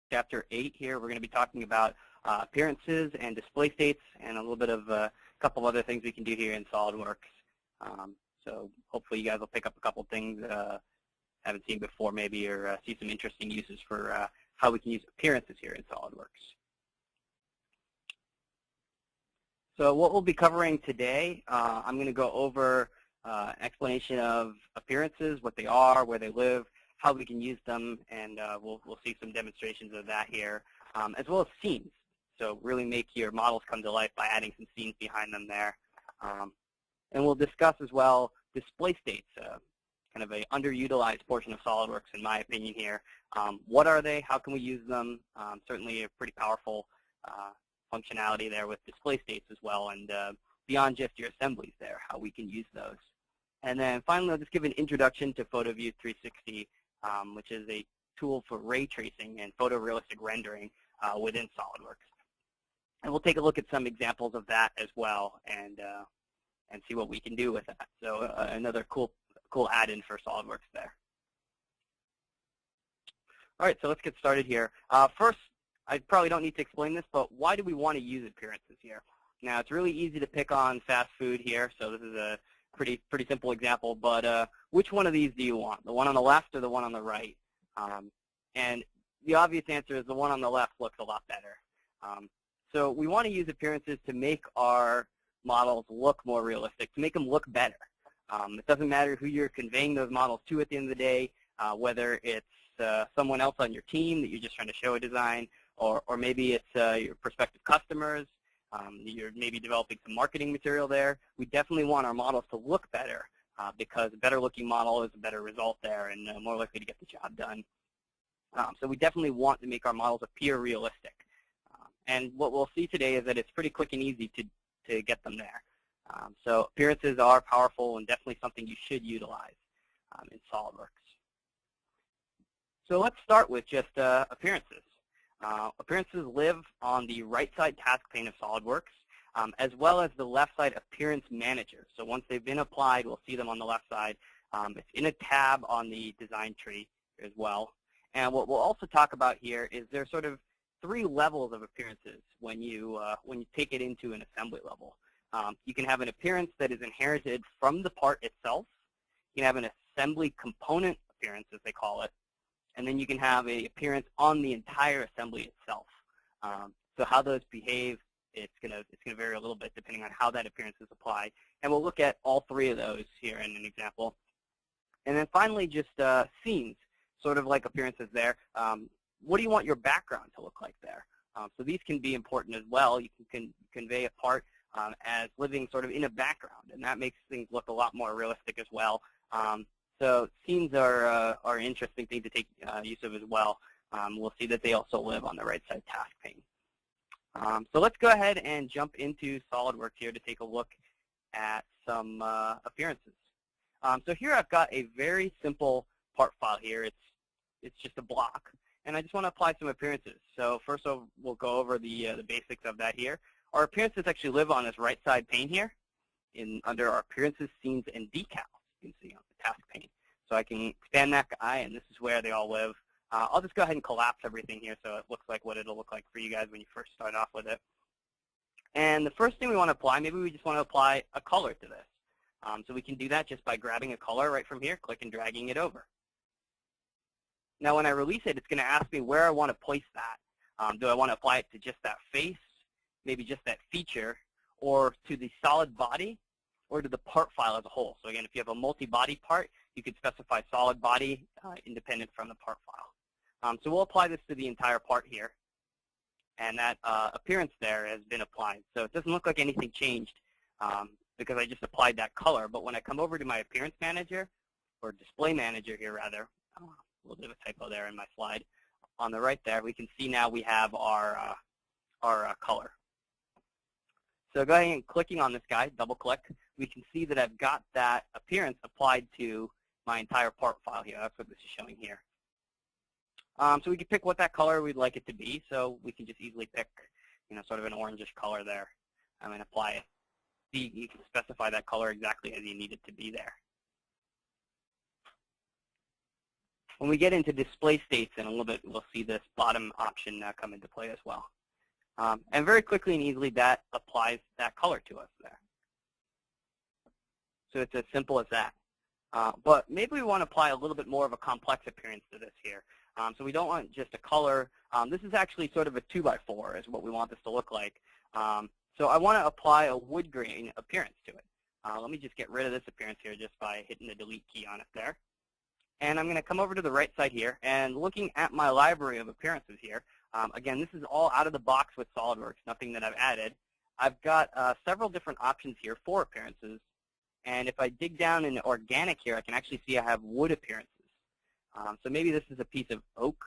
Chapter 8 here. We're going to be talking about appearances and display states and a little bit of a couple other things we can do here in SolidWorks. So hopefully you guys will pick up a couple things haven't seen before maybe, or see some interesting uses for how we can use appearances here in SolidWorks. So what we'll be covering today, I'm going to go over explanation of appearances, what they are, where they live, how we can use them, and we'll see some demonstrations of that here, as well as scenes. So really make your models come to life by adding some scenes behind them there. And we'll discuss as well display states, kind of an underutilized portion of SolidWorks in my opinion here. What are they? How can we use them? Certainly a pretty powerful functionality there with display states as well, and beyond just your assemblies there, how we can use those. And then finally, I'll just give an introduction to PhotoView 360, which is a tool for ray tracing and photorealistic rendering within SolidWorks. And we'll take a look at some examples of that as well, and see what we can do with that. So another cool add-in for SolidWorks there. All right, so let's get started here. First, I probably don't need to explain this, but why do we want to use appearances here? Now, it's really easy to pick on fast food here, so this is a pretty simple example, but which one of these do you want? The one on the left or the one on the right? And the obvious answer is the one on the left looks a lot better. So we want to use appearances to make our models look more realistic, to make them look better. It doesn't matter who you're conveying those models to at the end of the day, whether it's someone else on your team that you're just trying to show a design, or maybe it's your prospective customers. You're maybe developing some marketing material there. We definitely want our models to look better because a better looking model is a better result there and more likely to get the job done. So we definitely want to make our models appear realistic. And what we'll see today is that it's pretty quick and easy to get them there. So appearances are powerful and definitely something you should utilize in SolidWorks. So let's start with just appearances. Appearances live on the right side task pane of SolidWorks, as well as the left side appearance manager. So once they've been applied, we'll see them on the left side. It's in a tab on the design tree as well. And what we'll also talk about here is there's sort of 3 levels of appearances when you take it into an assembly level. You can have an appearance that is inherited from the part itself. You can have an assembly component appearance, as they call it. And then you can have an appearance on the entire assembly itself. So how those behave, it's gonna vary a little bit depending on how that appearance is applied. And we'll look at all 3 of those here in an example. And then finally, just scenes, sort of like appearances there. What do you want your background to look like there? So these can be important as well. You can convey a part as living sort of in a background, and that makes things look a lot more realistic as well. So scenes are an interesting thing to take use of as well. We'll see that they also live on the right side task pane. So let's go ahead and jump into SolidWorks here to take a look at some appearances. So here I've got a very simple part file here. It's just a block, and I just want to apply some appearances. So first we'll go over the basics of that here. Our appearances actually live on this right side pane here, under our appearances, scenes, and decals. You can see on the task pane. So I can expand that guy, and this is where they all live. I'll just go ahead and collapse everything here so it looks like what it'll look like for you guys when you first start off with it. And the first thing we want to apply, maybe we just want to apply a color to this. So we can do that just by grabbing a color right from here, click and dragging it over. Now when I release it, it's going to ask me where I want to place that. Do I want to apply it to just that face, maybe just that feature, or to the solid body, or to the part file as a whole? So again, if you have a multi-body part, you could specify solid body independent from the part file. So we'll apply this to the entire part here. And that appearance there has been applied. So it doesn't look like anything changed because I just applied that color. But when I come over to my appearance manager, or display manager here rather, a little bit of a typo there in my slide, on the right there, we can see now we have our color. So go ahead and clicking on this guy, double click, we can see that I've got that appearance applied to my entire part file here. That's what this is showing here. So we can pick what that color we'd like it to be. So we can just easily pick, sort of an orangish color there and apply it. You can specify that color exactly as you need it to be there. When we get into display states in a little bit, we'll see this bottom option come into play as well. And very quickly and easily, that applies that color to us there. So it's as simple as that. But maybe we want to apply a little bit more of a complex appearance to this here. So we don't want just a color. This is actually sort of a 2x4 is what we want this to look like. So I want to apply a wood grain appearance to it. Let me just get rid of this appearance here just by hitting the delete key on it there. And I'm going to come over to the right side here, and looking at my library of appearances here, again, this is all out of the box with SolidWorks, nothing that I've added. I've got several different options here for appearances. And if I dig down in organic here, I can actually see I have wood appearances. So maybe this is a piece of oak.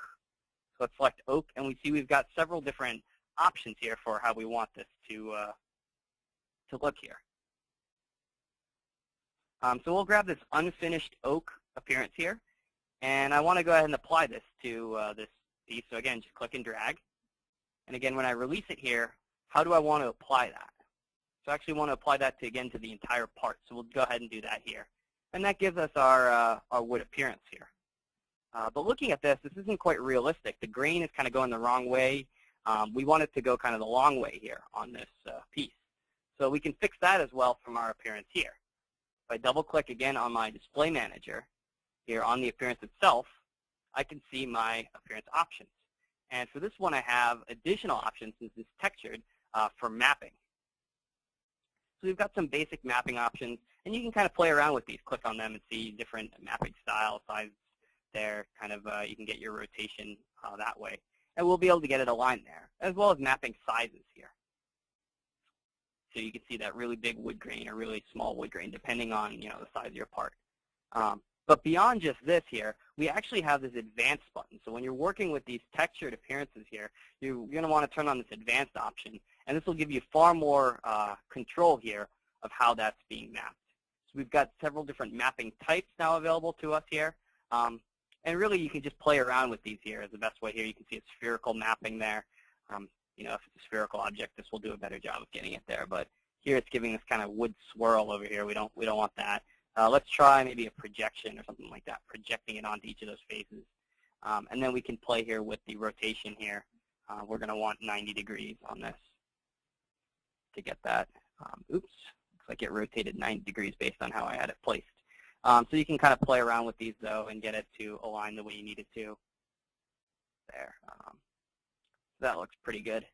So let's select oak, and we see we've got several different options here for how we want this to look here. So we'll grab this unfinished oak appearance here, and I want to go ahead and apply this to this piece. So again, just click and drag. And again, when I release it here, how do I want to apply that? So I actually want to apply that to, again, to the entire part. So we'll go ahead and do that here. And that gives us our wood appearance here. But looking at this isn't quite realistic. The grain is kind of going the wrong way. We want it to go kind of the long way here on this piece. So we can fix that as well from our appearance here. If I double-click again on my display manager here on the appearance itself, I can see my appearance options. And for this one, I have additional options since it's textured for mapping. So we've got some basic mapping options, and you can kind of play around with these. Click on them and see different mapping styles, sizes there. Kind of, you can get your rotation that way. And we'll be able to get it aligned there, as well as mapping sizes here. So you can see that really big wood grain or really small wood grain, depending on the size of your part. But beyond just this here, we actually have this advanced button. So when you're working with these textured appearances here, you're going to want to turn on this advanced option. And this will give you far more control here of how that's being mapped. So we've got several different mapping types now available to us here. And really, you can just play around with these here is the best way here. You can see a spherical mapping there. If it's a spherical object, this will do a better job of getting it there. But here it's giving this kind of wood swirl over here. We don't want that. Let's try maybe a projection or something like that, projecting it onto each of those faces. And then we can play here with the rotation here. We're going to want 90 degrees on this to get that. Oops, looks like it rotated 90 degrees based on how I had it placed. So you can kind of play around with these, though, and get it to align the way you need it to. There. That looks pretty good.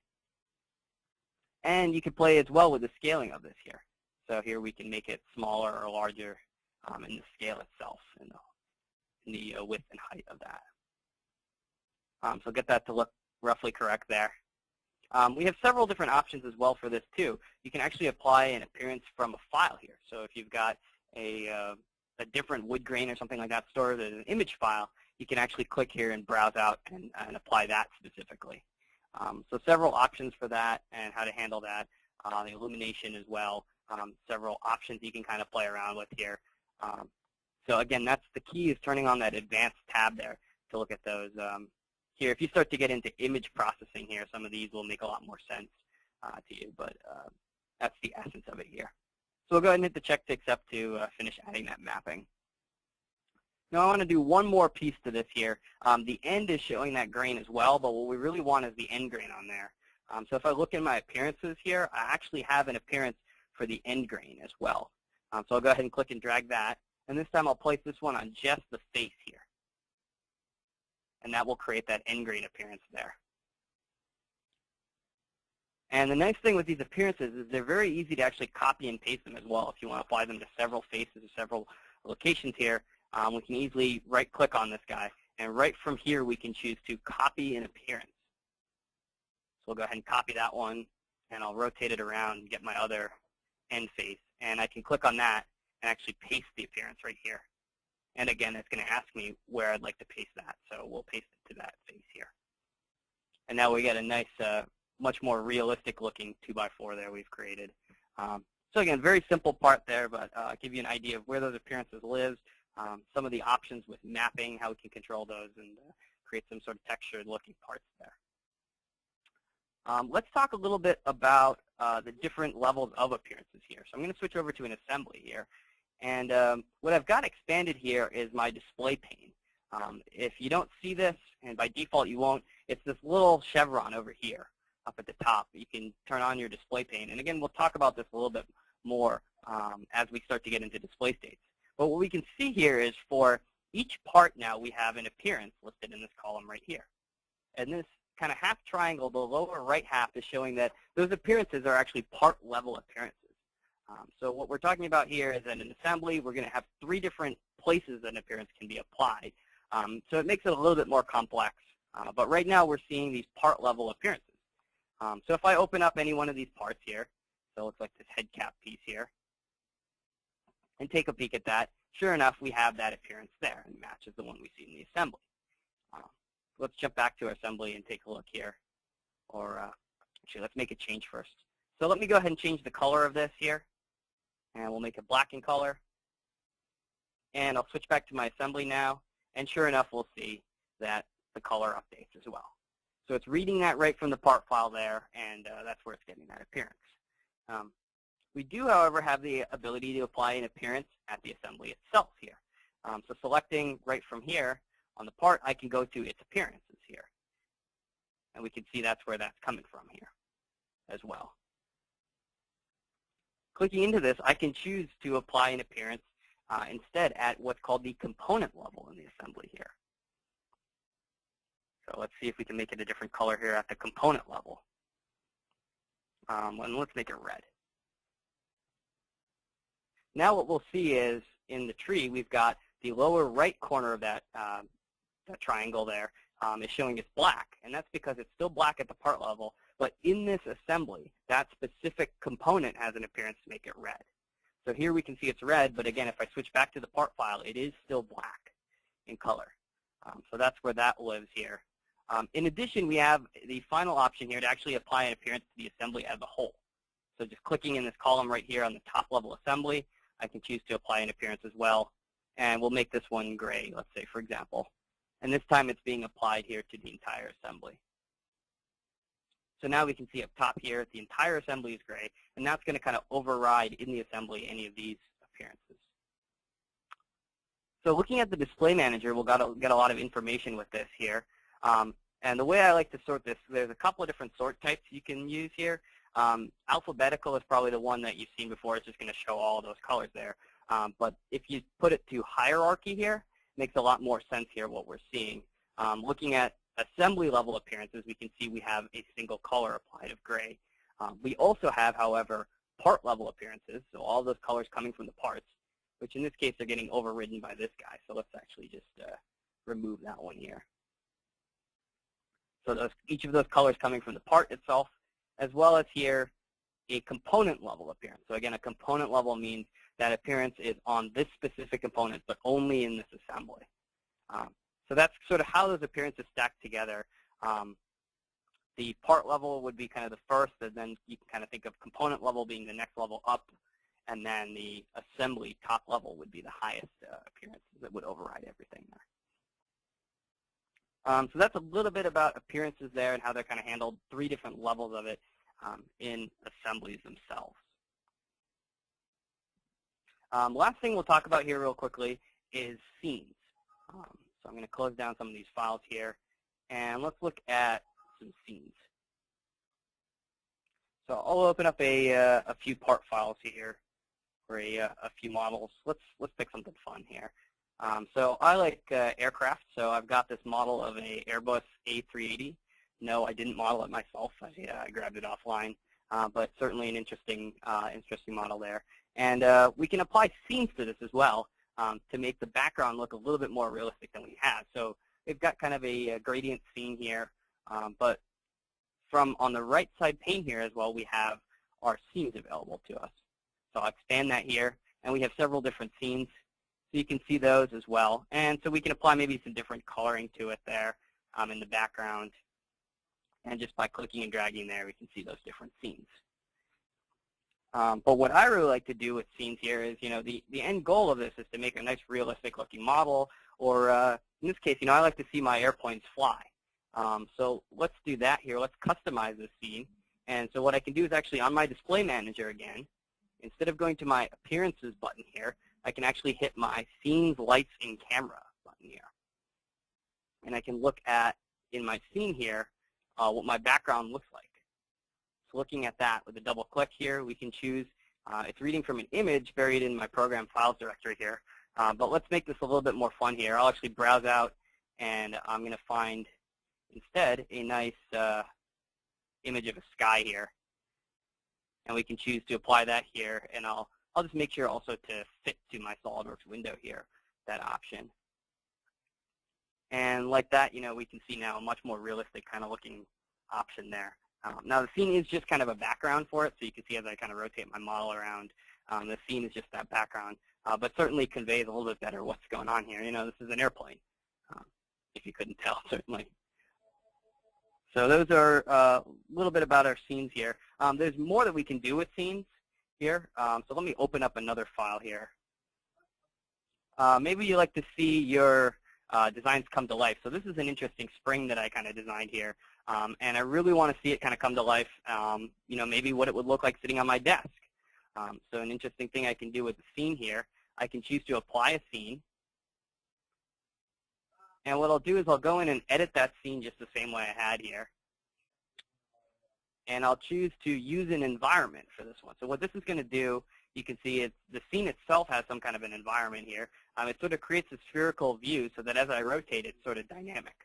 And you can play as well with the scaling of this here. So here we can make it smaller or larger in the scale itself, in the width and height of that. So get that to look roughly correct there. We have several different options as well for this, too. You can actually apply an appearance from a file here. So if you've got a different wood grain or something like that stored as an image file, you can actually click here and browse out and apply that specifically. So several options for that and how to handle that. The illumination as well. Several options you can kind of play around with here. So again, that's the key, is turning on that advanced tab there to look at those. Here, if you start to get into image processing here, some of these will make a lot more sense to you, but that's the essence of it here. So we'll go ahead and hit the check to accept to finish adding that mapping. Now I want to do one more piece to this here. The end is showing that grain as well, but what we really want is the end grain on there. So if I look in my appearances here, I actually have an appearance for the end grain as well. So I'll go ahead and click and drag that. And this time I'll place this one on just the face here. And that will create that end grain appearance there. And the nice thing with these appearances is they're very easy to actually copy and paste them as well. If you want to apply them to several faces or several locations here, we can easily right-click on this guy. And right from here, we can choose to copy an appearance. So we'll go ahead and copy that one, and I'll rotate it around and get my other end face. And I can click on that and actually paste the appearance right here. And again, it's going to ask me where I'd like to paste that. So we'll paste it to that face here. And now we get a nice, much more realistic looking 2x4 there we've created. So again, very simple part there, but I'll give you an idea of where those appearances live, some of the options with mapping, how we can control those and create some sort of textured looking parts there. Let's talk a little bit about the different levels of appearances here. So I'm going to switch over to an assembly here. And what I've got expanded here is my display pane. If you don't see this, and by default you won't, it's this little chevron over here up at the top. You can turn on your display pane. And again, we'll talk about this a little bit more as we start to get into display states. But what we can see here is for each part now we have an appearance listed in this column right here. And this kind of half triangle, the lower right half, is showing that those appearances are actually part level appearances. So what we're talking about here is that in assembly, we're going to have 3 different places that an appearance can be applied. So it makes it a little bit more complex. But right now, we're seeing these part level appearances. So if I open up any one of these parts here, so it looks like this head cap piece here, and take a peek at that, sure enough, we have that appearance there, and matches the one we see in the assembly. Let's jump back to our assembly and take a look here. Or actually, let's make a change first. So let me go ahead and change the color of this here. And we'll make it black in color. And I'll switch back to my assembly now. And sure enough, we'll see that the color updates as well. So it's reading that right from the part file there, and that's where it's getting that appearance. We do, however, have the ability to apply an appearance at the assembly itself here. So selecting right from here on the part, I can go to its appearances here. And we can see that's where that's coming from here as well. Clicking into this, I can choose to apply an appearance instead at what's called the component level in the assembly here. So let's see if we can make it a different color here at the component level. And let's make it red. Now what we'll see is in the tree, we've got the lower right corner of that triangle there is showing it's black. And that's because it's still black at the part level. But in this assembly, that specific component has an appearance to make it red. So here we can see it's red, but again, if I switch back to the part file, it is still black in color. So that's where that lives here. In addition, we have the final option here to actually apply an appearance to the assembly as a whole. So just clicking in this column right here on the top level assembly, I can choose to apply an appearance as well. And we'll make this one gray, let's say, for example. And this time it's being applied here to the entire assembly. So now we can see up top here, the entire assembly is gray, and that's going to kind of override in the assembly any of these appearances. So looking at the display manager, we'll get a lot of information with this here. And the way I like to sort this, there's a couple of different sort types you can use here. Alphabetical is probably the one that you've seen before. It's just going to show all of those colors there. But if you put it to hierarchy here, it makes a lot more sense here what we're seeing. Looking at assembly level appearances, we can see we have a single color applied of gray. We also have, however, part level appearances, so all those colors coming from the parts, which in this case are getting overridden by this guy. So let's actually just remove that one here. So each of those colors coming from the part itself, as well as here a component level appearance. So again, a component level means that appearance is on this specific component, but only in this assembly. So that's sort of how those appearances stack together. The part level would be kind of the first, and then you can kind of think of component level being the next level up, and then the assembly top level would be the highest appearances that would override everything there. So that's a little bit about appearances there and how they're kind of handled, 3 different levels of it in assemblies themselves. Last thing we'll talk about here real quickly is scenes. So I'm going to close down some of these files here, and let's look at some scenes. So I'll open up a few part files here for a few models. Let's pick something fun here. So I like aircraft, so I've got this model of a Airbus A380. No, I didn't model it myself. I grabbed it offline, but certainly an interesting model there. And we can apply scenes to this as well to make the background look a little bit more realistic than we have. So we've got kind of a gradient scene here, but from on the right side pane here as well, we have our scenes available to us. So I'll expand that here, and we have several different scenes. So you can see those as well. And so we can apply maybe some different coloring to it there in the background. And just by clicking and dragging there, we can see those different scenes. But what I really like to do with scenes here is, the end goal of this is to make a nice realistic looking model, or in this case, I like to see my airplanes fly. So let's do that here. Let's customize this scene. And so what I can do is actually on my display manager again, instead of going to my appearances button here, I can actually hit my scenes, lights, and camera button here. and I can look at, in my scene here, what my background looks like. So looking at that with a double click here, we can choose, it's reading from an image buried in my program files directory here. But let's make this a little bit more fun here. I'll actually browse out, and I'm going to find, instead, a nice image of a sky here. And we can choose to apply that here, and I'll just make sure also to fit to my SolidWorks window here, that option. And like that, we can see now a much more realistic kind of looking option there. Now the scene is just kind of a background for it, so you can see as I kind of rotate my model around, the scene is just that background, but certainly conveys a little bit better what's going on here. This is an airplane, if you couldn't tell, certainly. So those are a little bit about our scenes here. There's more that we can do with scenes here. So let me open up another file here. Maybe you like to see your designs come to life. So this is an interesting spring that I kind of designed here. And I really want to see it kind of come to life, maybe what it would look like sitting on my desk. So an interesting thing I can do with the scene here, I can choose to apply a scene. And what I'll do is I'll go in and edit that scene just the same way I had here. And I'll choose to use an environment for this one. So what this is going to do, you can see the scene itself has some kind of an environment here. It sort of creates a spherical view so that as I rotate, it's sort of dynamic.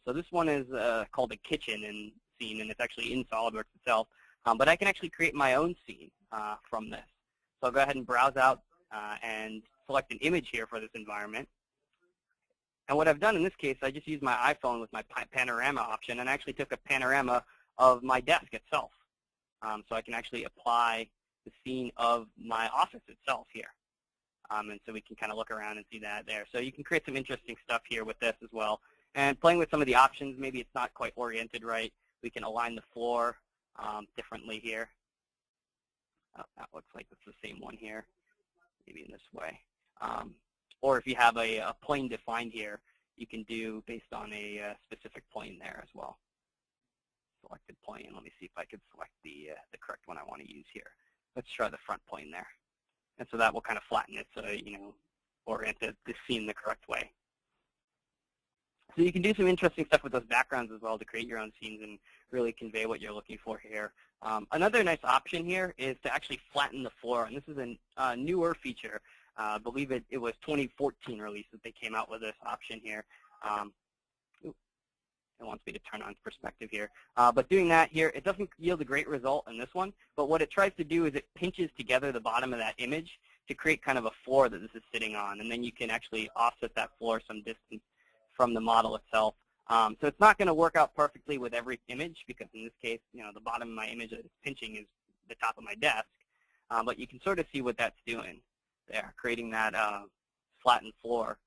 So this one is called a kitchen scene, and it's actually in SolidWorks itself. But I can actually create my own scene from this. So I'll go ahead and browse out and select an image here for this environment. And what I've done in this case, I just used my iPhone with my panorama option, and I actually took a panorama of my desk itself. So I can actually apply the scene of my office itself here. And so we can kind of look around and see that there. So you can create some interesting stuff here with this as well. And playing with some of the options, maybe it's not quite oriented right. We can align the floor differently here. Oh, that looks like it's the same one here, maybe in this way. Or if you have a plane defined here, you can do based on a specific plane there as well. Selected plane. Let me see if I can select the correct one I want to use here. Let's try the front plane there. And so that will kind of flatten it so, orient the scene the correct way. So you can do some interesting stuff with those backgrounds as well to create your own scenes and really convey what you're looking for here. Another nice option here is to actually flatten the floor. And this is a newer feature. I believe it was 2014 release that they came out with this option here. It wants me to turn on perspective here. But doing that here, it doesn't yield a great result in this one. But what it tries to do is it pinches together the bottom of that image to create kind of a floor that this is sitting on. And then you can actually offset that floor some distance from the model itself. So it's not going to work out perfectly with every image because in this case, the bottom of my image that it's pinching is the top of my desk. But you can sort of see what that's doing there, creating that flattened floor.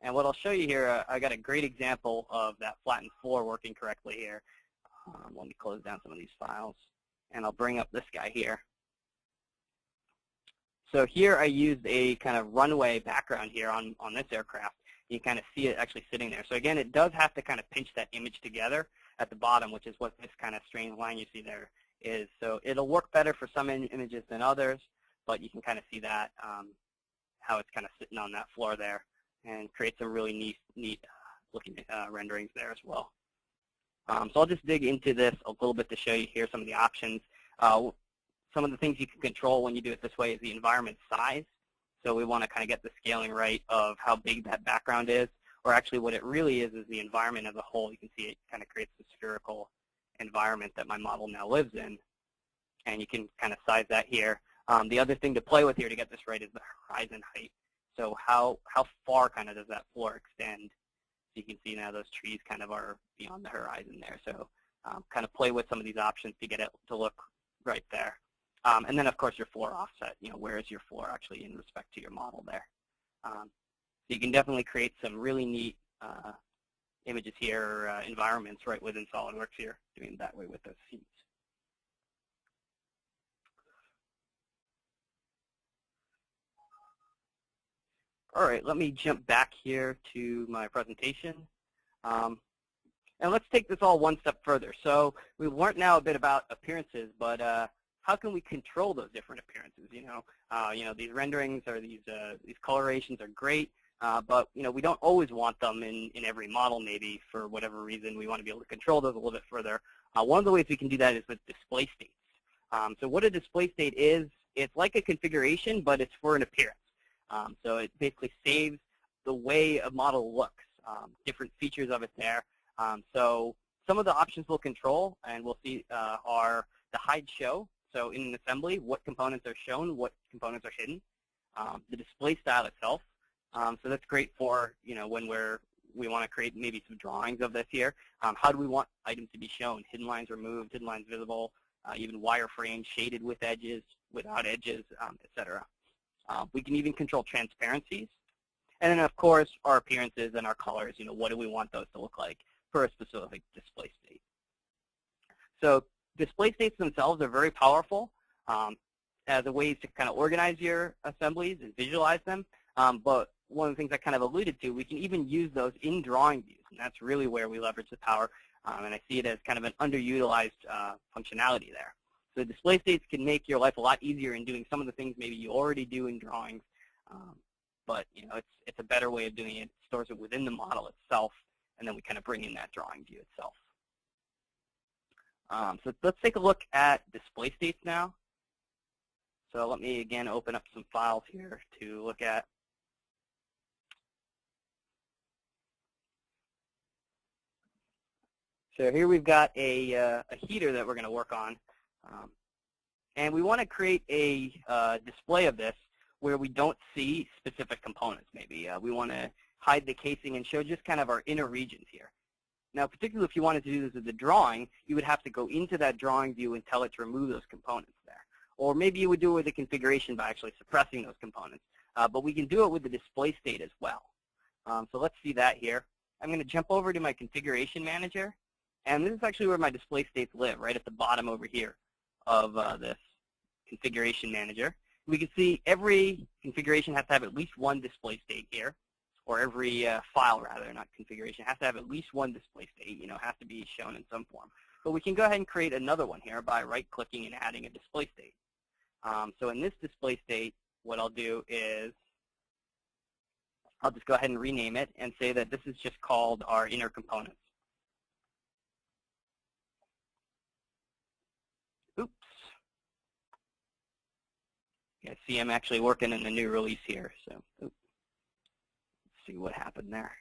And what I'll show you here, I got a great example of that flattened floor working correctly here. Let me close down some of these files, and I'll bring up this guy here. So here I used a kind of runway background here on this aircraft. You kind of see it actually sitting there. So again, it does have to kind of pinch that image together at the bottom, which is what this kind of strange line you see there is. So it'll work better for some images than others, but you can kind of see that, how it's kind of sitting on that floor there, and create some really neat looking renderings there as well. So I'll just dig into this a little bit to show you here some of the options. Some of the things you can control when you do it this way is the environment size. So we want to kind of get the scaling right of how big that background is, or actually what it really is the environment as a whole. You can see it kind of creates the spherical environment that my model now lives in, and you can kind of size that here. The other thing to play with here to get this right is the horizon height. So how far kind of does that floor extend? So you can see now those trees kind of are beyond the horizon there. So kind of play with some of these options to get it to look right there. And then, of course, your floor offset. Where is your floor actually in respect to your model there? So you can definitely create some really neat images here, environments right within SolidWorks here, doing it that way with those scenes. All right, let me jump back here to my presentation. And let's take this all one step further. So we've learned now a bit about appearances, but how can we control those different appearances? These renderings or these colorations are great, but we don't always want them in every model. Maybe for whatever reason we want to be able to control those a little bit further. One of the ways we can do that is with display states. So what a display state is, it's like a configuration, but it's for an appearance. So it basically saves the way a model looks, different features of it there. So some of the options we'll control, and we'll see, are the hide show. So in an assembly, what components are shown, what components are hidden. The display style itself. So that's great for when we want to create maybe some drawings of this here. How do we want items to be shown? Hidden lines removed, hidden lines visible, even wireframe, shaded with edges, without edges, etc. We can even control transparencies. And then, of course, our appearances and our colors, what do we want those to look like for a specific display state. So display states themselves are very powerful as a way to kind of organize your assemblies and visualize them. But one of the things I kind of alluded to, we can even use those in drawing views, and that's really where we leverage the power. And I see it as kind of an underutilized functionality there. So display states can make your life a lot easier in doing some of the things maybe you already do in drawings, but it's a better way of doing it. It stores it within the model itself, and then we kind of bring in that drawing view itself. So let's take a look at display states now. So let me again open up some files here to look at. So here we've got a heater that we're going to work on. And we want to create a display of this where we don't see specific components maybe. We want to hide the casing and show just kind of our inner regions here. Now, particularly if you wanted to do this with the drawing, you would have to go into that drawing view and tell it to remove those components there. Or maybe you would do it with the configuration by actually suppressing those components. But we can do it with the display state as well. So let's see that here. I'm going to jump over to my configuration manager. And this is actually where my display states live, right at the bottom over here of this configuration manager. We can see every configuration has to have at least one display state here, or every file, rather, not configuration, has to have at least one display state, has to be shown in some form. But we can go ahead and create another one here by right-clicking and adding a display state. So in this display state, what I'll do is I'll just go ahead and rename it and say that this is just called our inner components. Oops. Yeah, see, I'm actually working in the new release here. So oops. Let's see what happened there.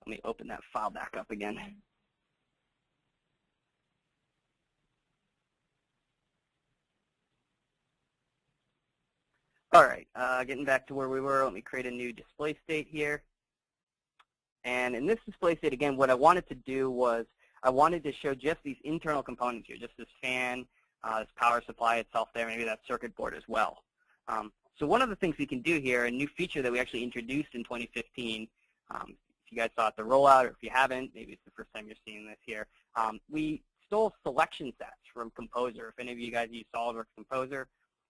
Let me open that file back up again. All right, getting back to where we were, let me create a new display state here. And in this display state, again, what I wanted to do was I wanted to show just these internal components here, just this fan, this power supply itself there, maybe that circuit board as well. So one of the things we can do here, a new feature that we actually introduced in 2015, if you guys saw it, the rollout, or if you haven't, maybe it's the first time you're seeing this here, we stole selection sets from Composer. If any of you guys use SolidWorks Composer,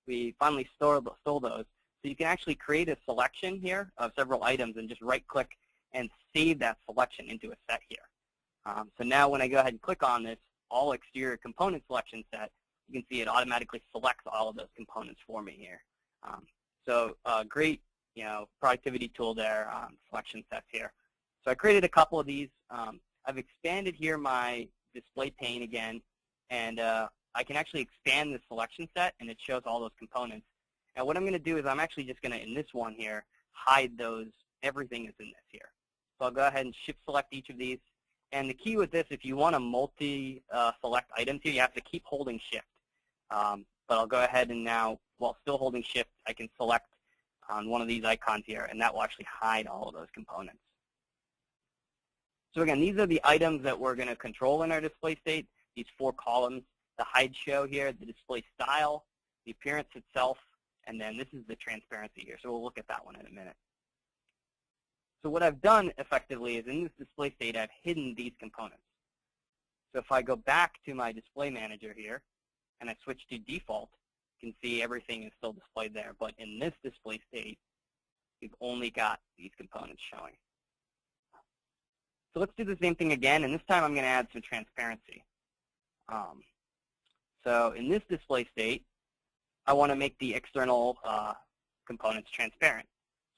we finally stole those. So you can actually create a selection here of several items and just right-click and save that selection into a set here. So now when I go ahead and click on this all exterior component selection set, you can see it automatically selects all of those components for me here. So great, productivity tool there, selection sets here. So I created a couple of these. I've expanded here my display pane again, and I can actually expand the selection set, and it shows all those components. And what I'm going to do is I'm actually just going to, in this one here, hide those, everything that's in this here. So I'll go ahead and shift select each of these. And the key with this, if you want to multi-select items here, you have to keep holding shift. But I'll go ahead and now, while still holding shift, I can select on one of these icons here, and that will actually hide all of those components. So again, these are the items that we're going to control in our display state, these 4 columns, the hide show here, the display style, the appearance itself, and then this is the transparency here. So we'll look at that one in a minute. So what I've done effectively is in this display state, I've hidden these components. So if I go back to my display manager here, and I switch to default, you can see everything is still displayed there. But in this display state, we've only got these components showing. So let's do the same thing again, and this time I'm going to add some transparency. So in this display state, I want to make the external components transparent.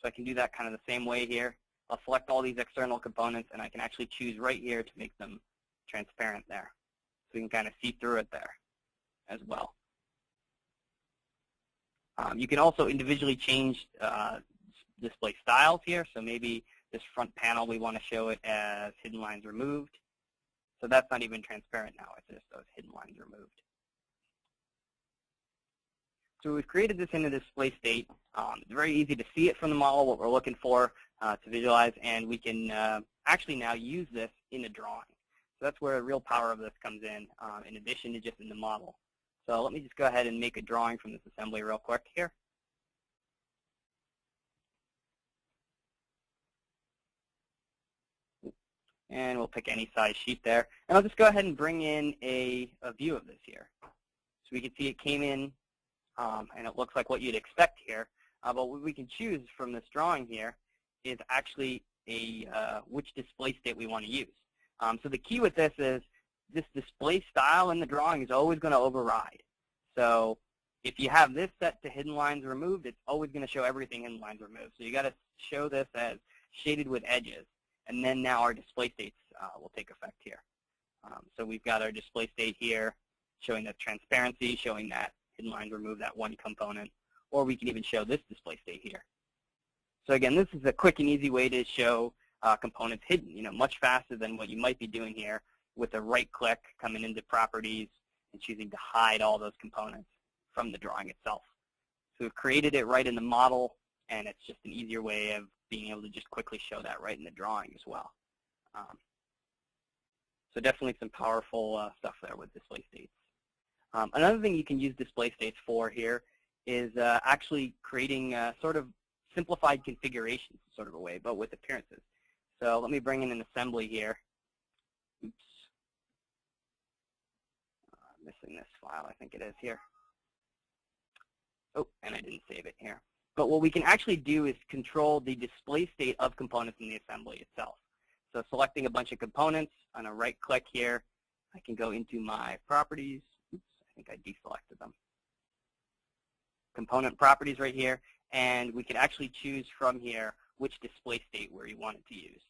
So I can do that kind of the same way here. I'll select all these external components, and I can actually choose right here to make them transparent there. So you can kind of see through it there as well. You can also individually change display styles here. So maybe this front panel, we want to show it as hidden lines removed. So that's not even transparent now. It's just those hidden lines removed. So we've created this in a display state. It's very easy to see it from the model, what we're looking for to visualize, and we can actually now use this in a drawing. So that's where the real power of this comes in addition to just in the model. So let me just go ahead and make a drawing from this assembly real quick here. And we'll pick any size sheet there. And I'll just go ahead and bring in a view of this here. So we can see it came in, and it looks like what you'd expect here. But what we can choose from this drawing here is actually which display state we want to use. So the key with this is this display style in the drawing is always going to override. So if you have this set to hidden lines removed, it's always going to show everything hidden lines removed. So you got to show this as shaded with edges. And then now our display states will take effect here. So we've got our display state here showing that transparency, showing that hidden lines remove that one component. Or we can even show this display state here. So again, this is a quick and easy way to show components hidden, much faster than what you might be doing here with a right click coming into properties and choosing to hide all those components from the drawing itself. So we've created it right in the model, and it's just an easier way of being able to just quickly show that right in the drawing as well. So definitely some powerful stuff there with display states. Another thing you can use display states for here is actually creating sort of simplified configurations sort of a way, but with appearances. So let me bring in an assembly here. Oops. Missing this file, I think it is here. Oh, and I didn't save it here. But what we can actually do is control the display state of components in the assembly itself. So selecting a bunch of components on a right click here, I can go into my properties. Oops, I think I deselected them. Component properties right here, and we can actually choose from here which display state where you want it to use.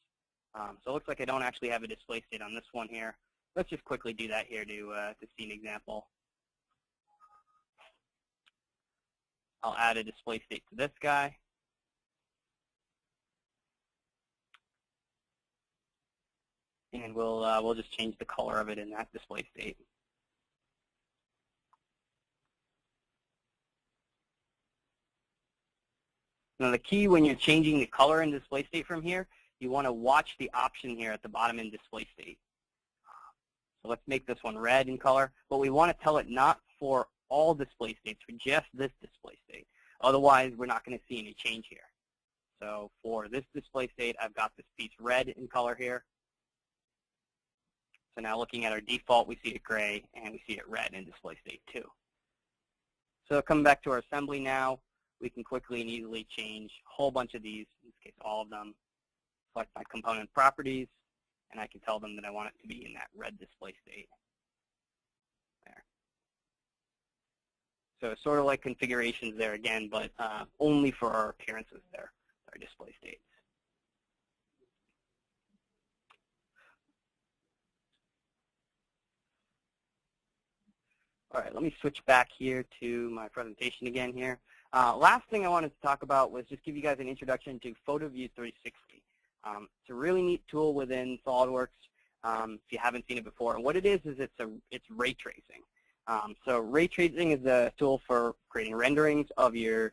So it looks like I don't actually have a display state on this one here. Let's just quickly do that here to see an example. I'll add a display state to this guy. And we'll just change the color of it in that display state. Now the key when you're changing the color in display state from here, you want to watch the option here at the bottom in display state. So let's make this one red in color, but we want to tell it not for all display states, for just this display state. Otherwise, we're not going to see any change here. So for this display state, I've got this piece red in color here. So now looking at our default, we see it gray, and we see it red in display state 2. So coming back to our assembly now, we can quickly and easily change a whole bunch of these, in this case all of them, select my component properties, and I can tell them that I want it to be in that red display state. There. So it's sort of like configurations there again, but only for our appearances there, our display states. All right, let me switch back here to my presentation again here. Last thing I wanted to talk about was just give you guys an introduction to PhotoView 360. It's a really neat tool within SolidWorks if you haven't seen it before. And what it is it's ray tracing. So ray tracing is a tool for creating renderings of your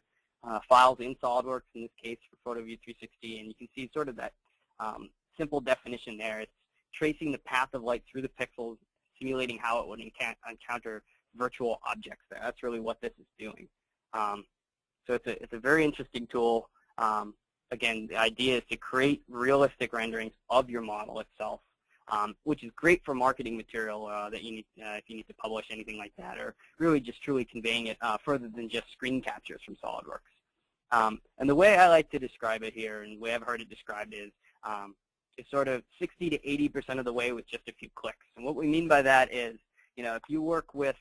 files in SolidWorks, in this case for PhotoView 360. And you can see sort of that simple definition there. It's tracing the path of light through the pixels, simulating how it would encounter virtual objects there. That's really what this is doing. So it's a very interesting tool. Again, the idea is to create realistic renderings of your model itself, which is great for marketing material that you need if you need to publish anything like that, or really just truly conveying it further than just screen captures from SolidWorks. And the way I like to describe it here, and the way I've heard it described is is sort of 60 to 80% of the way with just a few clicks. And what we mean by that is, if you work with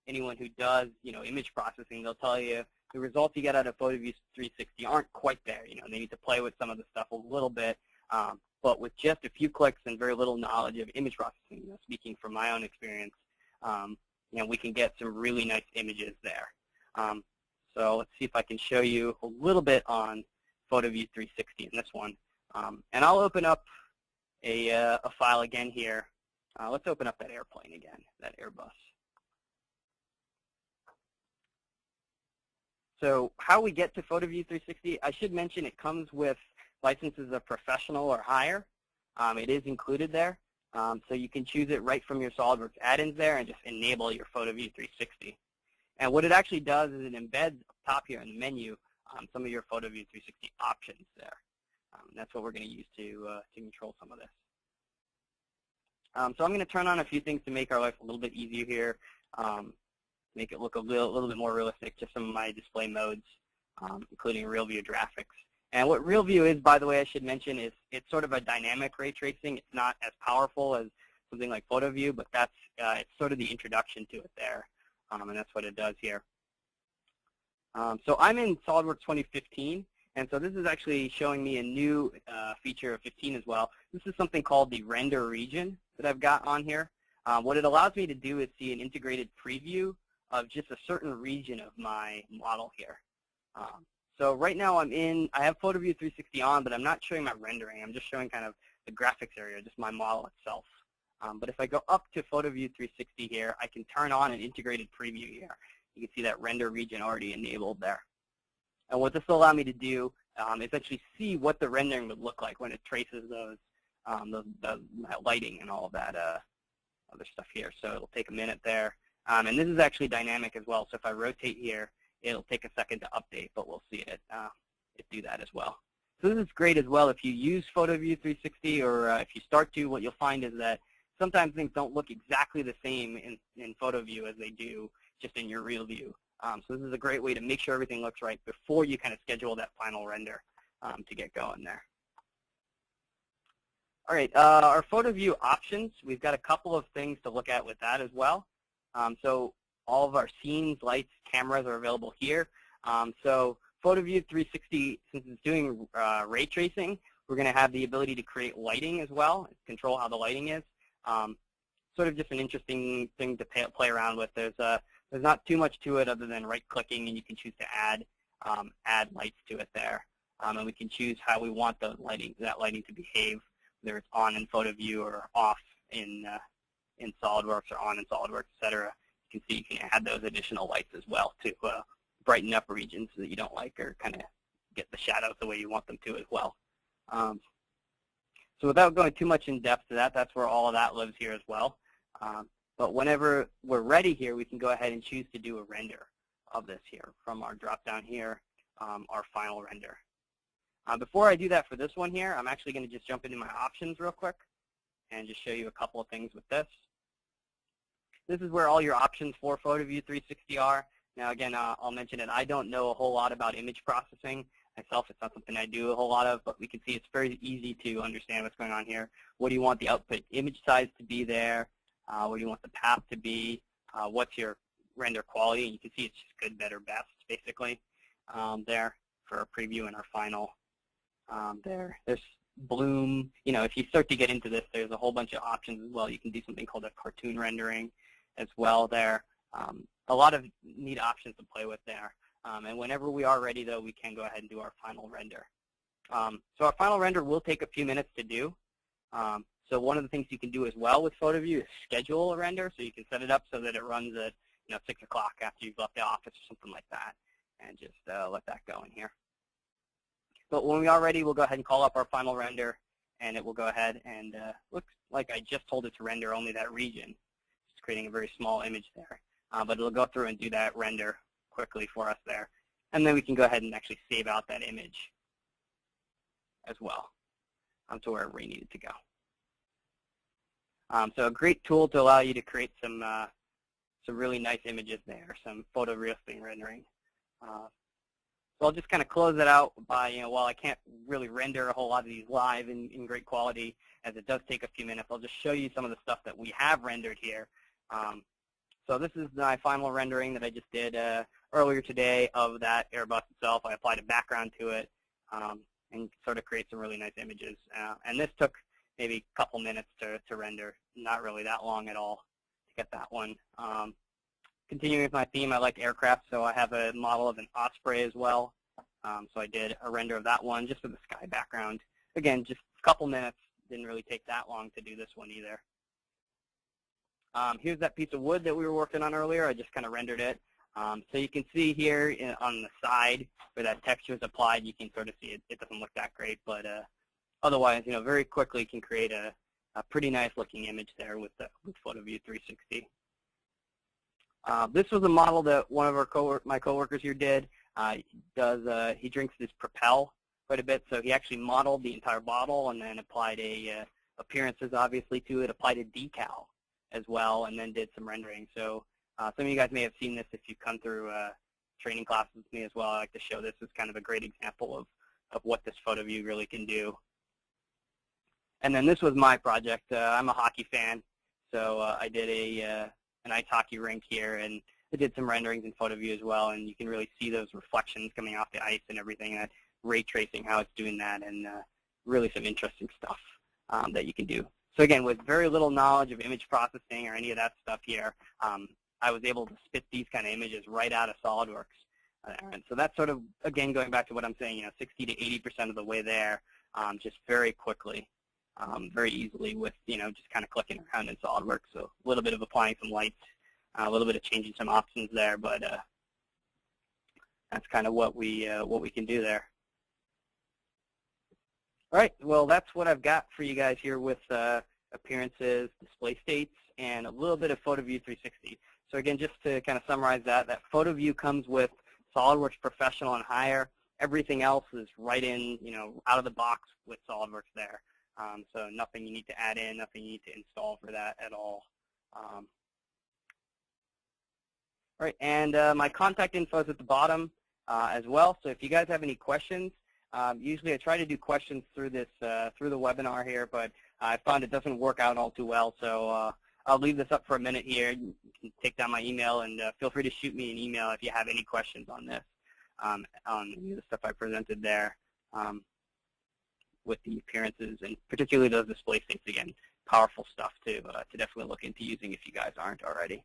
anyone who does, image processing, they'll tell you the results you get out of PhotoView 360 aren't quite there. They need to play with some of the stuff a little bit. But with just a few clicks and very little knowledge of image processing, speaking from my own experience, we can get some really nice images there. So let's see if I can show you a little bit on PhotoView 360 in this one. And I'll open up a file again here. Let's open up that airplane again, that Airbus. So how we get to PhotoView 360, I should mention it comes with licenses of professional or higher. It is included there. So you can choose it right from your SolidWorks add-ins there and just enable your PhotoView 360. And what it actually does is it embeds up top here in the menu some of your PhotoView 360 options there. And that's what we're going to use to control some of this. So I'm going to turn on a few things to make our life a little bit easier here, make it look a little bit more realistic, just some of my display modes, including real view graphics. And what real view is, by the way, I should mention, is it's sort of a dynamic ray tracing. It's not as powerful as something like PhotoView, but that's it's sort of the introduction to it there, and that's what it does here. So I'm in SolidWorks 2015, and so this is actually showing me a new feature of 15 as well. This is something called the render region that I've got on here. What it allows me to do is see an integrated preview of just a certain region of my model here. So right now I have PhotoView 360 on, but I'm not showing my rendering. I'm just showing kind of the graphics area, just my model itself. But if I go up to PhotoView 360 here, I can turn on an integrated preview here. You can see that render region already enabled there. And what this will allow me to do is actually see what the rendering would look like when it traces those lighting and all of that other stuff here. So it'll take a minute there. And this is actually dynamic as well. So if I rotate here, it'll take a second to update, but we'll see it do that as well. So this is great as well if you use PhotoView 360, or if you start to, what you'll find is that sometimes things don't look exactly the same in PhotoView as they do just in your real view. So this is a great way to make sure everything looks right before you kind of schedule that final render to get going there. All right, our PhotoView options, we've got a couple of things to look at with that as well. So all of our scenes, lights, cameras are available here. So PhotoView 360, since it's doing ray tracing, we're going to have the ability to create lighting as well, control how the lighting is. Sort of just an interesting thing to play around with. There's not too much to it other than right-clicking, and you can choose to add lights to it there. And we can choose how we want that lighting to behave, whether it's on in PhotoView or off in SolidWorks or on in SolidWorks, etc. You can see you can add those additional lights as well to brighten up regions that you don't like, or kind of get the shadows the way you want them to as well. So without going too much in depth to that, that's where all of that lives here as well. But whenever we're ready here, we can go ahead and choose to do a render of this here from our drop-down here, our final render. Before I do that for this one here, I'm actually going to just jump into my options real quick and just show you a couple of things with this. This is where all your options for PhotoView 360 are. Now again, I'll mention it. I don't know a whole lot about image processing myself. It's not something I do a whole lot of, but we can see it's very easy to understand what's going on here. What do you want the output image size to be there? What do you want the path to be? What's your render quality? And you can see it's just good, better, best, basically, there for our preview and our final. There's bloom. If you start to get into this, there's a whole bunch of options as well. You can do something called a cartoon rendering as well there. A lot of neat options to play with there. And whenever we are ready, though, we can go ahead and do our final render. So our final render will take a few minutes to do. So one of the things you can do as well with PhotoView is schedule a render. So you can set it up so that it runs at 6 o'clock after you've left the office or something like that, and just let that go in here. But when we are ready, we'll go ahead and call up our final render, and it will go ahead and looks like I just told it to render only that region. It's creating a very small image there. But it'll go through and do that render quickly for us there. And then we can go ahead and actually save out that image as well to wherever we need it to go. So a great tool to allow you to create some really nice images there, some photorealistic rendering. So I'll just kind of close it out by, while I can't really render a whole lot of these live in great quality, as it does take a few minutes, I'll just show you some of the stuff that we have rendered here. So this is my final rendering that I just did earlier today of that Airbus itself. I applied a background to it and sort of create some really nice images. And this took maybe a couple minutes to render, not really that long at all to get that one. Continuing with my theme, I like aircraft, so I have a model of an Osprey as well. So I did a render of that one just with the sky background. Again, just a couple minutes. Didn't really take that long to do this one either. Here's that piece of wood that we were working on earlier. I just kind of rendered it. So you can see here on the side where that texture is applied, you can sort of see it doesn't look that great, but otherwise, very quickly can create a pretty nice looking image there with PhotoView 360. This was a model that one of my coworkers here did. He drinks this Propel quite a bit, so he actually modeled the entire bottle and then applied appearances obviously to it, applied a decal as well, and then did some rendering. So some of you guys may have seen this if you've come through training classes with me as well. I like to show this as kind of a great example of what this PhotoView really can do. And then this was my project. I'm a hockey fan, so I did an ice hockey rink here, and I did some renderings in PhotoView as well, and you can really see those reflections coming off the ice and everything, that ray tracing, how it's doing that, and really some interesting stuff that you can do. So again, with very little knowledge of image processing or any of that stuff here, I was able to spit these kind of images right out of SolidWorks. And so that's sort of, again, going back to what I'm saying, 60 to 80% of the way there, just very quickly, very easily with, just kind of clicking around in SolidWorks. So a little bit of applying some lights, a little bit of changing some options there, but that's kind of what we can do there. All right, well, that's what I've got for you guys here with appearances, display states, and a little bit of PhotoView 360. So again, just to kind of summarize that PhotoView comes with SolidWorks Professional and Higher. Everything else is right in, out of the box with SolidWorks there. So nothing you need to add in, nothing you need to install for that at all. All right, and my contact info is at the bottom as well. So if you guys have any questions, usually I try to do questions through this through the webinar here, but I found it doesn't work out all too well. So I'll leave this up for a minute here. You can take down my email, and feel free to shoot me an email if you have any questions on this, on the stuff I presented there with the appearances, and particularly those display states. Again, powerful stuff to definitely look into using if you guys aren't already.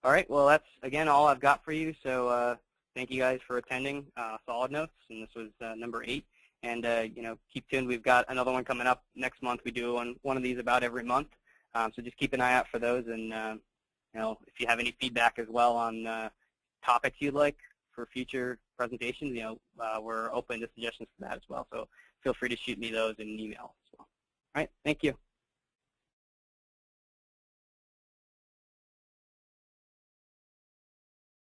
All right, well, that's, again, all I've got for you. So thank you guys for attending SolidNotes, and this was number 8. And keep tuned. We've got another one coming up next month. We do one of these about every month. So just keep an eye out for those. And if you have any feedback as well on topics you'd like for future presentations, we're open to suggestions for that as well. So feel free to shoot me those in an email as well. All right, thank you.